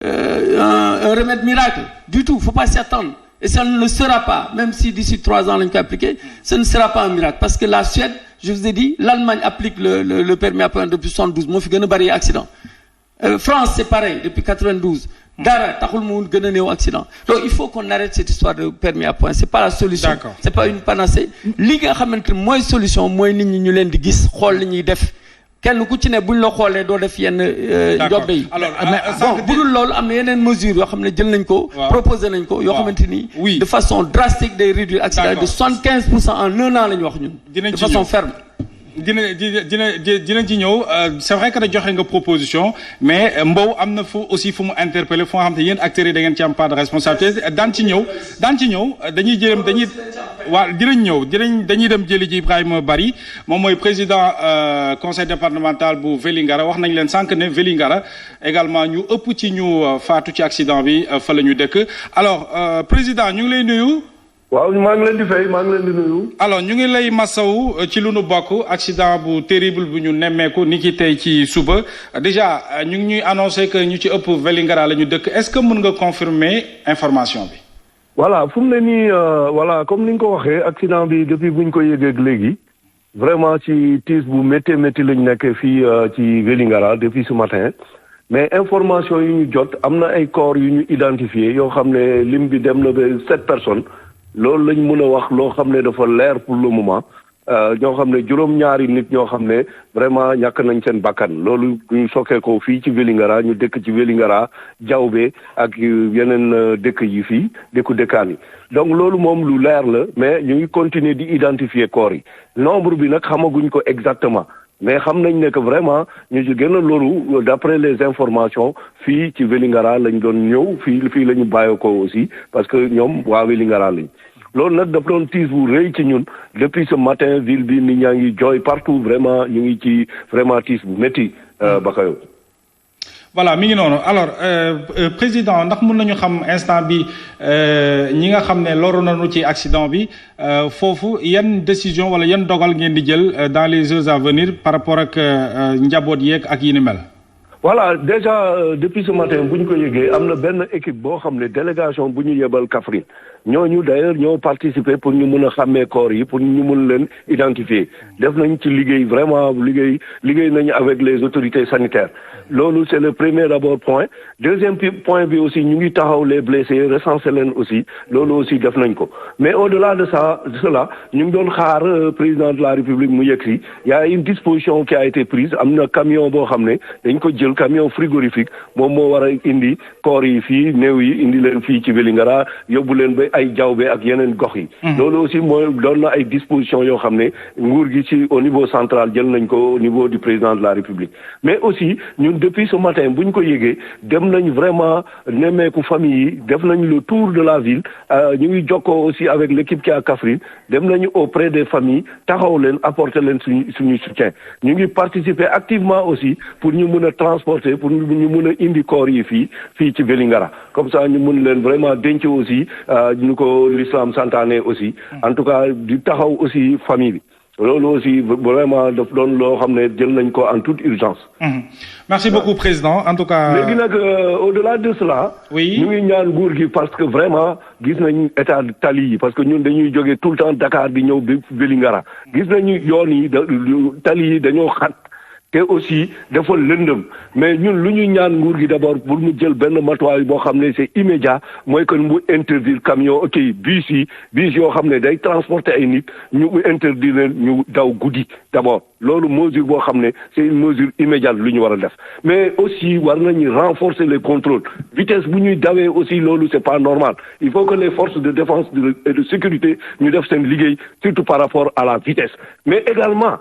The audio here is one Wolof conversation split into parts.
un remède miracle du tout, faut pas s'y attendre. Et ça ne le sera pas, même si d'ici 3 ans lañ ko appliqué, ce ne sera pas un miracle parce que la Suède, je vous ai dit, l'Allemagne applique le permis à point depuis 72 moo fi gën a bari accident. France c'est pareil depuis 92. dara taxul mu gën a néew accident. Donc il faut qu'on arrête cette histoire de permis à point, c'est pas la solution. D'accord. C'est pas une panacée. li nga xamante ne mooy solution mooy nit ñi ñu leen di gis xool li ñuy def. kenn ku ci ne buñ la xoolee doo def yenn njobbe yi. bon bu dul loolu am na yeneen mesures yoo xam ne jël nañ ko. proposé nañ ko yoo xamante ni. de façon drastique day réduire accident de 75% en 1 an la ñu wax ñun. de façon ferme. dinañ ci ñëw c'est vrai que da joxe nga proposition mais Mbow am na fu aussi fu mu interpellé fu nga xam te yéen acteurs yi da ngeen ci am part de responsabilité daan ci ñëw dañuy dem jëli ji Ibrahima Bari moom mooy président conseil départemental bu Vélingara wax nañ leen sànq ne Vélingara également ñu ëpp ci ñu faatu ci accident bi fa la ñu dëkk alors président ñu ngi lay nuyu. waaw maa ngi leen di fay maa ngi leen di nuyu. alors ñu ngi lay masawu ci lu nu bokk accident bu terrible bu ñu nemmeeku ni ki tey ci suba déjà ñu ngi ñuy annoncé que ñu ci ëpp Vélingara la ñu dëkk est-ce que mën nga confirmer information bi. voilà fu mu ne nii voilà comme ni nga ko waxee accident bi depuis bu ñu ko yëgeeg léegi vraiment ci tiis bu métti lañ nekk fii ci Vélingara depuis ce matin mais information yu ñu jot am na ay corps yu ñu identifié yoo xam ne lim bi dem na ba 7 personnes. loolu lañ mën a wax loo xam ne dafa leer pour le moment ñoo xam ne juróom-ñaari nit ñoo xam ne vraiment ñàkk nañ seen bakkan loolu ñu sokkee ko fii ci Vélingara ñu dëkk ci Vélingara Diaobé ak yeneen dëkk yi fii dëkkaan yi donc loolu moom lu leer la mais ñu ngi continuer di identifier corps yi nombre bi nag xamaguñ ko exactement mais xam nañ ne que vraiment ñu ci gën a loru d'après les informations fii ci Vélingara lañ doon ñëw fii la ñu bàyyee ko aussi parce que ñoom waa Vélingara lañ loolu nag dafa doon tiis bu rëy ci ñun depuis ce matin ville bi nit ñaa ngi jooy partout vraiment ñu ngi ci vraiment tiis bu métti Bakayo. voilà mi ngi noonu alors président ndax mën nañu xam instant bi ñi nga xam ne loru nañu ci accident bi foofu yan décision wala yan dogal ngeen di jël dans les heures à venir par rapport ak njaboot yeeg ak yi ni mel. voilà déjà depuis ce matin bu ñu ko yëgee am na benn équipe boo xam ne délégation bu ñu yebal Kaffrine ñooñu d'ailleurs ñoo participer pour ñu mën a xàmmee corps yi pour ñu mën leen identifier def nañ ci liggéey vraiment liggéey nañu avec les autorités sanitaires loolu c'est le premier d'abord point deuxième point bi aussi ñu ngi taxaw les blessés recenser leen aussi loolu aussi def nañ ko mais au-delà de cela ñu ngi doon xaar président de la République mu yegg si y a une disposition qui a été prise am na camion boo xam ne dañ ko jël camion frigorifique moom moo war a indi corps yi fii néew yi indi leen fii ci Vélingara yóbbu leen ba ay Diaobé ak yeneen gox yi loolu aussi mooy doon na ay dispositions yoo xam ne nguur gi ci au niveau central jël nañ ko au niveau du président de la République mais aussi ñun depuis ce matin bu ñu ko yëgee dem nañ vraiment nemmeeku famille yi def nañ le tour de la ville ñu ngi jokkoo aussi avec l'équipe qui est à Kaffrine dem nañu auprès des familles taxaw leen apporter leen suñu soutien ñu ngi participer activement aussi pour ñu mën a transporter pour ñu mën a indi corps yi fii ci Vélingara comme ça ñu mën leen vraiment denc aussi ñu ko l'islam santaane aussi en tout cas di taxaw aussi famille bi loolu aussi vraiment daf doon loo xam ne jël nañ ko en toute urgence. Merci beaucoup président en tout cas. léegi nag au-delà de cela. oui ñu ngi ñaan nguur gi parce que vraiment gis nañ état tali yi parce que ñun dañuy jógee tout le temps Dakar di ñëw bi Vélingara gis nañu yoon yi tali yi dañoo xat. te aussi dafa lëndëm mais ñun lu ñu ñaan nguur gi d'abord pour mu jël benn matuwaay boo xam ne c'est immédiat mooy que mu interdire camion bus yoo xam ne day transporter ay nit ñu interdire leen ñu daw guddi d'abord loolu mesure boo xam ne c'est une mesure immédiate lu ñu war a def mais aussi war nañu renforcer les contrôles vitesse bu ñuy dawee aussi loolu c'est pas normal il faut que les forces de défense et de sécurité ñu def seen liggéey surtout par rapport à la vitesse mais également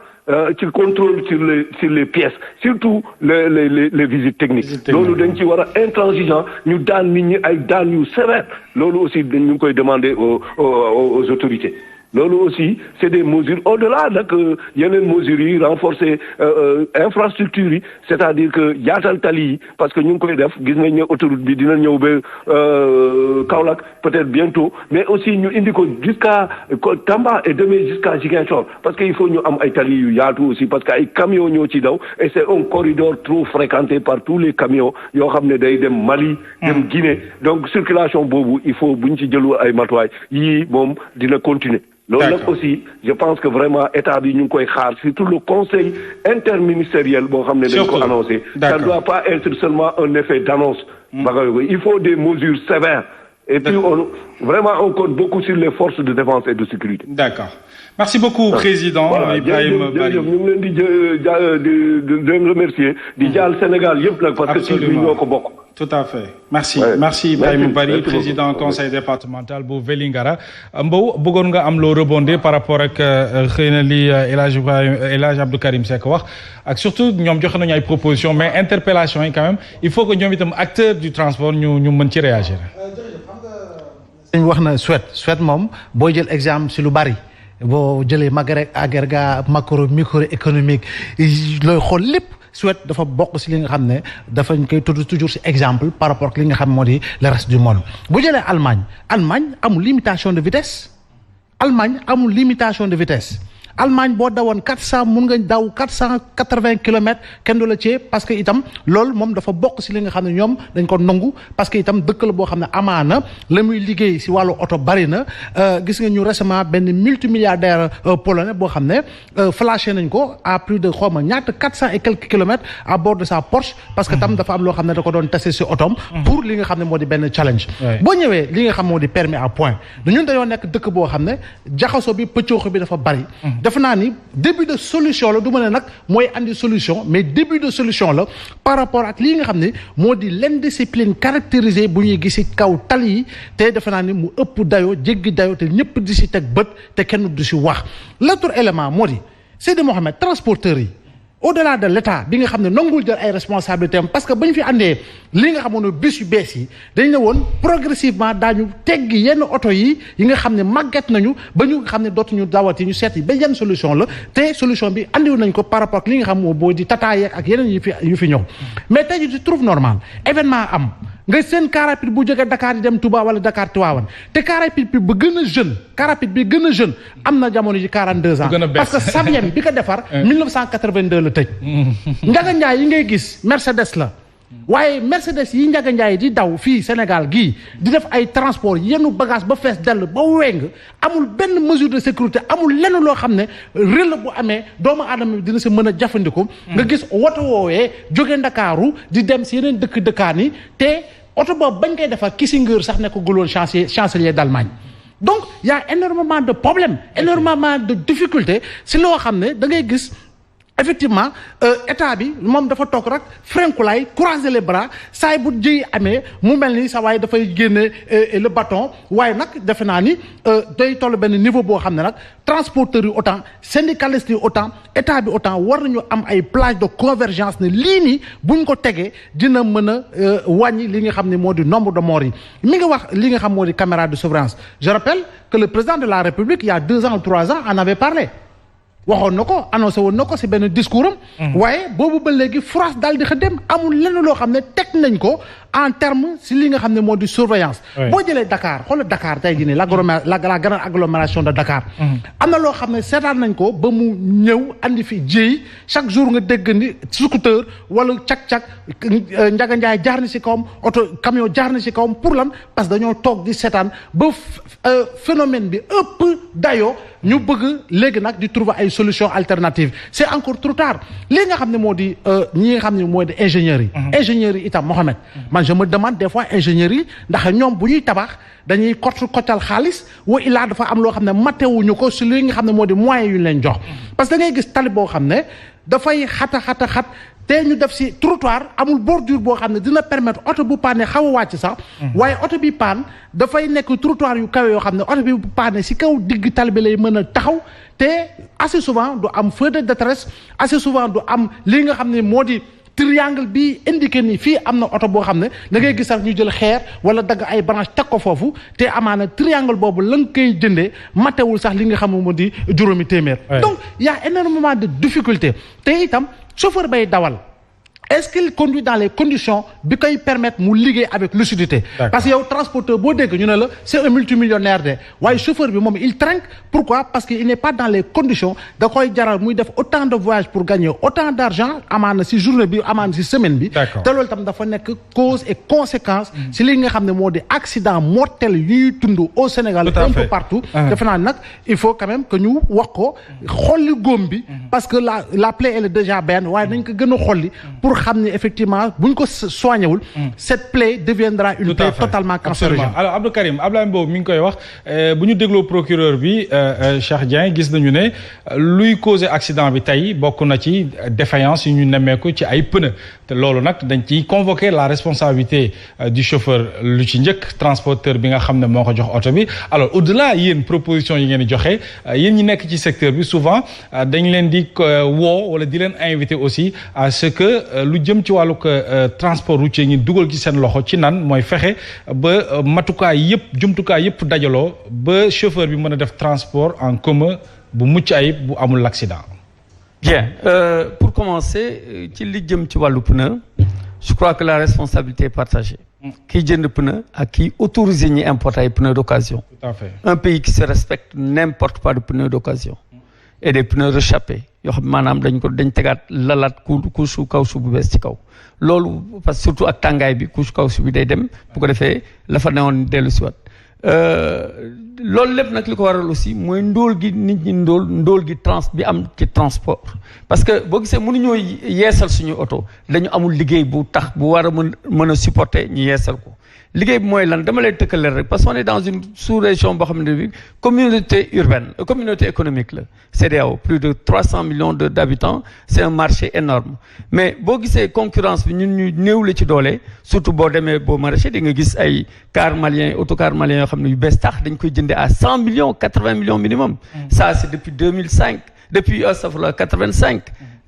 ci contrôle sur les pièces surtout les visites techniques loolu dañ ci war a intransigeant ñu daan nit ñi ay daan yu sévère loolu aussi ñu ngi koy demander aux autorités. loolu aussi c'est des mesures au-delà nag yeneen mesures yi renforcer infrastructure yi c'est-à-dire que yaatal tali yi parce que ñu ngi koy def gis nañ ne autoroute bi dina ñëw ba Kaolack peut-être bientôt mais aussi ñu indi ko jusqu'à Tamba et demain jusqu'à Ziguinchor parce que il faut ñu am ay tali yu yaatu aussi parce que ay camions ñoo ci daw et c'est un corridor trop fréquenté par tous les camions yoo xam ne day dem Mali dem Guinée donc circulation boobu il faut bu ñu ci jëlu ay matuwaay yii moom dina continuer loolu nag aussi je pense que vraiment état bi ñu ngi koy xaar surtout le conseil interministériel boo xam ne dañ ko annoncé ça ne doit pas être seulement un effet d'annonce il faut des mesures sévères et puis vraiment on compte beaucoup sur les forces de défense et de sécurité. D'accord. Merci beaucoup président Ibrahima Bari. ñu ngi leen di remercier di jaal Sénégal yëpp nag parce que ci bi ñoo ko bokk. Tout à fait. Merci. Merci Ibrahima Bari, président conseil départemental bu Vélingara. Mbow bëggoon nga am loo rebondir par rapport ak xëy na li El Hadj Abdou Karim Seck wax ak surtout ñoom joxe nañu ay propositions mais interpellation yi quand même il faut que ñoom itam acteurs du transport ñu mën ci réagir. dañ wax na Suède moom booy jël exemple si lu bari boo jëlee Maghreb agrégat microéconomique looy xool lépp Suède dafa bokk si li nga xam ne dafañ koy tudd toujours si exemple par rapport ak li nga xam moo di le reste du monde bu jëlee Allemagne amul limitation de vitesse Allemagne boo dawoon 400 mun nga daw 480 kilomètres kenn du la ci parce que itam loolu moom dafa bokk si li nga xam ne ñoom dañ ko nangu parce que itam dëkk la boo xam ne amaana la muy liggéey si wàllu oto bari na gis nga ñu récemment benn multimilliardaire polonais boo xam ne flashé nañ ko à plus de xawma ñaata 400 et quelques kilomètres à bord de sa Porsche parce que tam dafa am loo xam ne da ko doon testé si otom pour li nga xam ne moo di benn challenge boo ñëwee li nga xam moo di permis à point ñun dañoo nekk dëkk boo xam ne jaxaso bi pëccooxo bi dafa bari defe naa ni début de solution la du ma ne nag mooy andi solution mais début de solution la par rapport ak lii nga xam ne moo di l'indiscipline caractérisée bu ñuy gis ci kaw tali yi te defe naa ni mu ëpp dayoo jéggi dayoo te ñëpp di ci teg bët te kenn du ci wax l'autre élément moo di Seydi Mohamed transporteurs yi au-delà de l'État bi nga xam ne nangul jël ay responsabilités am parce que ba ñu fi àndee li nga xamoon ne bus yu bees yi dañ ne woon progressivement daañu teggi yenn oto yi nga xam ne màgget nañu ba ñu nga xam ne dootuñu dawati ñu seet yi ba yenn solution la te solution bi andiwu nañ ko par rapport ak li nga xam moo boo di tata yeeg ak yeneen yu fi ñëw mais tey tu trouves normal événement am nga seen car rapide bu jógee Dakar di dem Touba wala Dakar Tivaouane te car rapide bi ba gën a jeune car rapide bi gën a jeune am na jamono ji 42 ans parce que Sabiem bi ko defar 1982 la tëj Njaga Njaay yi ngay gis Mercedes la waaye Mercedes yi Njaga Njaay di daw fii Sénégal gii di def ay transport yenn bagage ba fees dell ba weng amul benn mesure de sécurité amul lenn loo xam ne rël bu amee doomu aadama bi dina si mën a jëfandiku nga gis woto woowee jóge Ndakaaru di dem si yeneen dëkkaan yi te oto boobu bañ koy defar Kissinger sax ne ko guloon chancelier d'Allemagne donc y a énormément de problèmes énormément de difficultés si loo xam ne da ngay gis effectivement état bi moom dafa toog rek frenkulaay croiser les bras saay bu jëy amee mu mel ni sa waaye dafay génne le bâton waaye nag defe naa ni day toll benn niveau boo xam ne nag transporteurs yi autant syndicalistes yi autant état bi autant war nañu am ay plage de convergence ne lii nii buñ ko tegee dina mën a wàññi li nga xam ne moo di nombre de morts yi mi ngi wax li nga xam moo di caméra de surveillance je rappelle que le président de la République il y a 2 ans ou 3 ans en avait parlé waxoon na ko annoncé woon na ko ci benn discours am waaye boobu ba léegi France daal di dem amul lenn loo xam ne teg nañ ko en terme ci li nga xam ne moo di surveillance boo jëlee Dakar xoolal Dakar tey jii nii la grande agglomération de Dakar am na loo xam ne seetaan nañ ko ba mu ñëw andi fi jéey chaque jour nga dégg ni scooter wala cak-cak Njaga Njaay jaar na ci kawam oto camion jaar na ci kawam pour lan parce que dañoo toog di seetaan ba phénomène bi ëpp dayoo ñu bëgg léegi nag di trouver ay solution alternative c'est encore trop tard lii nga xam ne moo di ñi nga xam ne moo di ingénieurs yi itam Mohamed man je me demande des fois ingénieurs yi ndax ñoom bu ñuy tabax dañuy koccal xaalis wa illaa dafa am loo xam ne matewuñu ko si li nga xam ne moo di moyens yu ñu leen jox parce que da ngay gis tali boo xam ne dafay xat te ñu def ci trottoir amul bordure boo xam ne dina permettre oto bu paane xaw a wàcc sax waaye oto bi paan dafay nekk trottoir yu kawe yoo xam ne oto bi bu paane ci kaw digg tali bi lay mën a taxaw te assez souvent du am feu de détresse assez souvent du am li nga xam ne moo di triangle bi indiqué ni fii am na oto boo xam ne da ngay gis sax ñu jël xeer wala dagg ay branche teg ko foofu te amaana triangle boobu la nga koy jëndee matewul sax li nga xam ne moo di juróomi téeméer. donc y a énormément de difficultés te itam chauffeur bay dawal. Est-ce qu'il conduit dans les conditions bi koy permettre mu liggéey avec lucidité. Parce que yow transporteur boo dégg ñu ne la c'est un multimillionnaire de waaye chauffeur bi moom il trinque. Pourquoi? Parce que il n'est pas dans les conditions da koy jaral muy def autant de voyages pour gagner autant d'argent amaana ci journée bi amaana ci semaine bi. te loolu tam dafa nekk cause et conséquence. ci li nga xam ne moo di accident mortel yuy tund au Sénégal. un peu partout. defe naa nag il faut quand même que ñu wax ko xolli góom bi. parce que la plaie elle est déjà benn waaye nañ ko gën a xolli pour xam ne effectivement bu ñu ko soigné wul cette plaie deviendra une plaie totalement cancérigène. Alors Abdou Karim Ablaye Mbow mi ngi koy wax bu ñu dégloo procureur bi Cheikh Dieng gis nañu ne luy causer accident bi tey bokk na ci défaillance yu ñu nemmeeku ci ay pneu te loolu nag dañ ciy convoquer la responsabilité du chauffeur lu ci njëkk transporteur bi nga xam ne moo ko jox oto bi. Alors au-delà yéen proposition yi ngeen di joxe yéen ñi nekk ci secteur bi souvent dañ leen di woo wala di leen inviter aussi à ce que lu jëm ci wàllu transport routier ñi dugal ci seen loxo ci nan mooy fexe ba matukaay yëpp jumtukaay yëpp dajaloo ba chauffeur bi mën a def transport en commun bu mucc ayib bu amul l'accident. Bien pour commencer ci li jëm ci wàllu pneu je crois que la responsabilité est partagée. Kiy jënd pneu ak kiy autorisé ñi importer ay pneus d'occasion. Tout à fait. Un pays qui se respecte n'importe pas de pneus d'occasion et des pneus réchappés yoo xam maanaam dañ tegaat lalaat couche caoutchouc bu bees ci kaw loolu parce que surtout ak tàngaay bi couche caoutchouc bi day dem bu ko defee la fa newoon dellu si waat loolu lépp nag li ko waral aussi mooy ndóol gi nit ñi ndóol gi bi am ci transport parce que boo gisee mënuñoo yeesal suñu oto dañu amul liggéey bu tax bu war a mën a supporter ñu yeesal ko liggéey bi mooy lan dama lay tëkkale rek parce qu'on est dans une sous-région boo xam ne bi communauté urbaine communauté économique la CEDEAO plus de 300 millions d'habitants c'est un marché énorme mais boo gisee concurrence bi ñun ñu néew la ci doole surtout boo demee boo maraîcher di nga gis ay car malien autocar malien yoo xam ne yu bees tax dañ koy jëndee à 100 millions 80 millions minimum ça c'est depuis 2005 depuis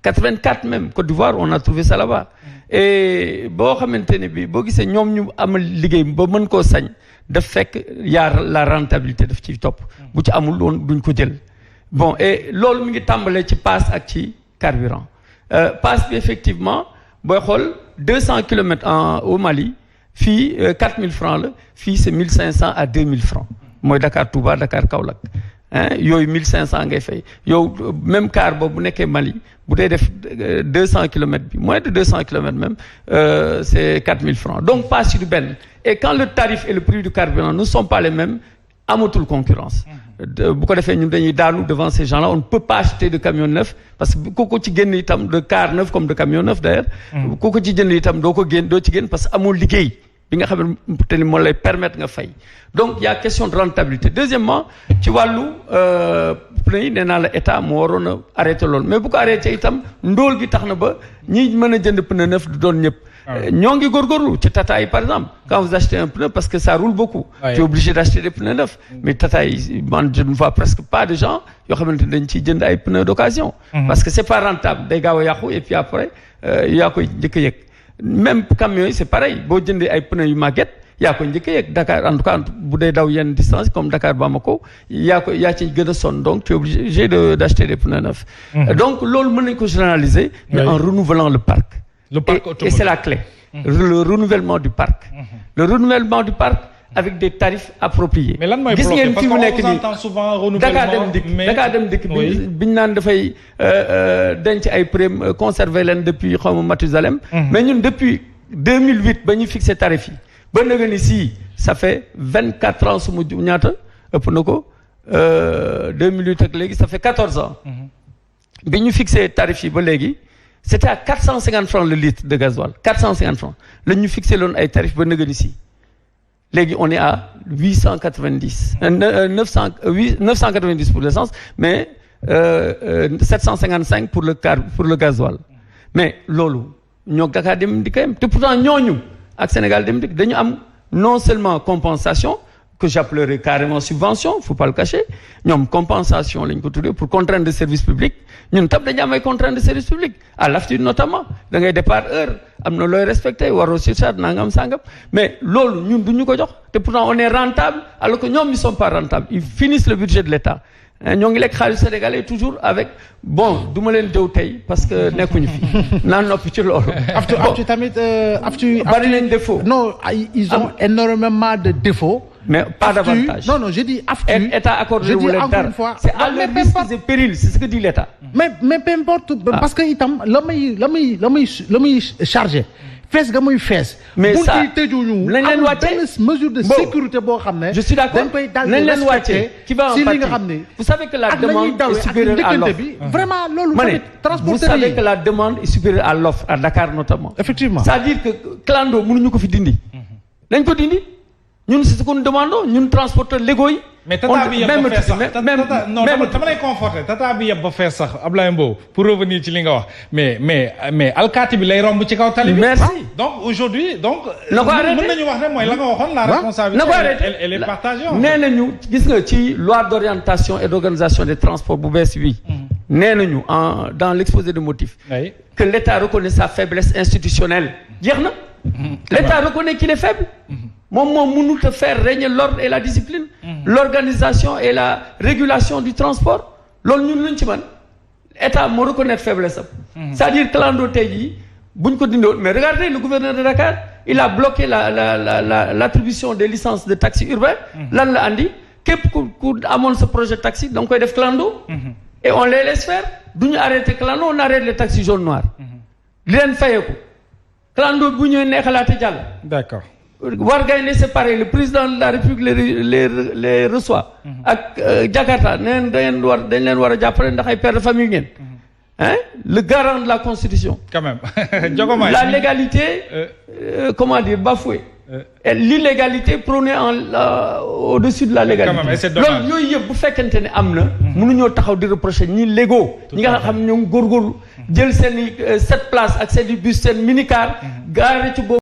84 même Côte d'Ivoire on a trouvé ça là-bas et boo xamante ne bi boo gisee ñoom ñu amal liggéey ba mën koo sañ daf fekk yaa la rentabilité daf ci topp bu ci amul woon duñ ko jël bon et loolu mi ngi tàmbalee ci passe ak ci carburant passe bi effectivement booy xool 200 kilomètres au Mali fii 4000 francs la fii c'est 1500 à 2000 francs mooy Dakar Touba Dakar Kaolack yooyu 1500 ngay fay yow même car boobu bu nekkee Mali bu dee def 200 kilomètres bi moins de 200 kilomètres même c'est 4000 francs donc passe yu benn et quand le tarif et le prix du carburant ne sont pas les mêmes amatul concurrence bu ko defee ñun dañuy daanu devant ces gens-là on ne peut pas acheter de camion neuf parce que ku ko ci génn itam de car neuf comme de camion neuf d'ailleurs ku ko ci jënd itam doo ci génn parce que amoo liggéey bi nga xam ne te ni moo lay permettre nga fay donc il y a question de rentabilité deuxièmement ci wàllu pneu yi nee naa la état moo waroon a arrêté loolu mais bu ko arrêté itam ndóol gi tax na ba ñi mën a jënd pneu neuf du doon ñëpp ñoo ngi góorgóorlu ci Tata yi par exemple quand vous achetez un pneu parce que ça roule beaucoup tu es obligé d'acheter des pneus neufs mais Tata yi man je ne vois presque pas de gens yoo xamante ne dañ ciy jënd ay pneus d'occasion parce que c'est pas rentable day gaaw a yàqu et puis après yaa koy njëkk a yëg même camions yi c'est pareil boo jëndee ay pneus yu màgget yaa koy njëkk a yëg Dakar en tout cas bu dee daw yenn distance comme Dakar Bamako yaa ci gën a sonn donc tu es obligé d'acheter des pneus neufs donc loolu mën nañ ko généraliser mais en renouvelant le parc et c'est la clé le renouvellement du parc le renouvellement du parc avec des tarifs appropriés. mais lan mooy gis ngeen fi mu nekk nii souvent renouvellement Dakar dem dikk biñ naan dafay denc ay prime conserver leen depuis xaw ma Mathusalem mais ñun depuis 2008 ba ñu fixé tarif yi ba nga ni si ça fait 24 ans su ma ñaata ëpp na ko 2008 ak léegi ça fait 14 ans bi ñu fixé tarif yi ba léegi c'était à 450 francs le litre de gasoil 450 francs la ñu fixé loon ay tarif ba nga ni si léegi on est à 990 pour l'essence mais 755 pour le gasoil mais loolu ñoo Dakar Dem Dikk te pourtant ñooñu ak Sénégal Dem Dikk dañu am non seulement compensation que j'appellerais carrément subvention faut pas le cacher ñoom compensation lañ ko tuddee pour contrainte de service public ñun tam dañu am ay contrainte de service public à l'AFTU notamment da ngay départ heure am na looy respecté waroo surcharge nangam sangam mais loolu ñun du ñu ko jox te pourtant on est rentable alors que ñoom ils sont pas rentables ils finissent le budget de l'État ñoo ngi lekk xaalis sénégalais toujours avec bon du ma leen jëw tey parce que nekkuñu fi naan noppi ci loolu. aftu tamit aftu bari nañ défaut. non ils ont énormément de défauts. mais pas davantage. Non, je dis aftu. État accordé wu leen dara c'est à leur risque et péril c'est ce que dit l'État. mais peu importe. parce que itam la muy chargé. fees ga muy fees. mais ça tëjuñu nañ leen wàcce benn mesure de sécurité boo xam ne. je suis d'accord dañ koy daal nañ di leen wàcce respecté qui va en si li partie. nga xam ne. vous savez que la demande est supérieure à l'offre. vraiment loolu tamit vous transporteur savez yi. que la demande est supérieure à l'offre à Dakar notamment. effectivement c'est-à-dire que clando mënuñu ko fi dindi. dañ ko dindi ñun c'est ce que nous demandons ñun transporteurs légaux yi. mais tata bi yëpp ba fees sax non dama lay conforter tata bi yëpp ba fees sax Ablaye Mbow pour revenir ci li nga wax mais alkaati bi lay romb ci kaw tali bi. merci donc aujourd'hui donc. na ko arrêté mën nañu wax ne mooy la nga waxoon la responsabilité. na ko arrêté elle est partagée. nee nañu gis nga ci loi d'orientation et d'organisation des transports bu bees bi. nee nañu dans l'exposé de motifs. oui. que l'État reconnaît sa faiblesse institutionnelle jeex na. l'État reconnaît qu'il est faible. moom mënut a faire régner l'ordre et la discipline. l'organisation et la régulation du transport. loolu ñun luñ ci man État moo reconnaître faiblesse am. c'est-à-dire clando tey jii buñ ko dindoon mais regardez le gouverneur de Dakar il a bloqué l'attribution des licences de taxi urbain. lan la andi képp ku amoon sa projet taxi da nga koy def clando. et on les laisse faire duñu arrêté clando on arrête les taxis jaunes noirs. li leen fayeeku clando bu ñëwee neexalaate jàll. d'accord. Wargaynde c'est pareil le président de la République les reçoit. ak Jakarta neen dañ leen war a jàppale ndax ay pères de famille ngeen. hein le garant de la Constitution. quand même Diogomaye la légalité comment dire bafouée. et l'illégalité prônée au-dessus de la légalité. quand même et c'est dommage loolu yooyu yëpp bu fekkente ne am na. mënuñoo taxaw di reprocher ñi légaux. ñi nga xam ñoom góorgóorlu jël seen i 7 places ak seen i bus seen minicar. gaare ci boobu.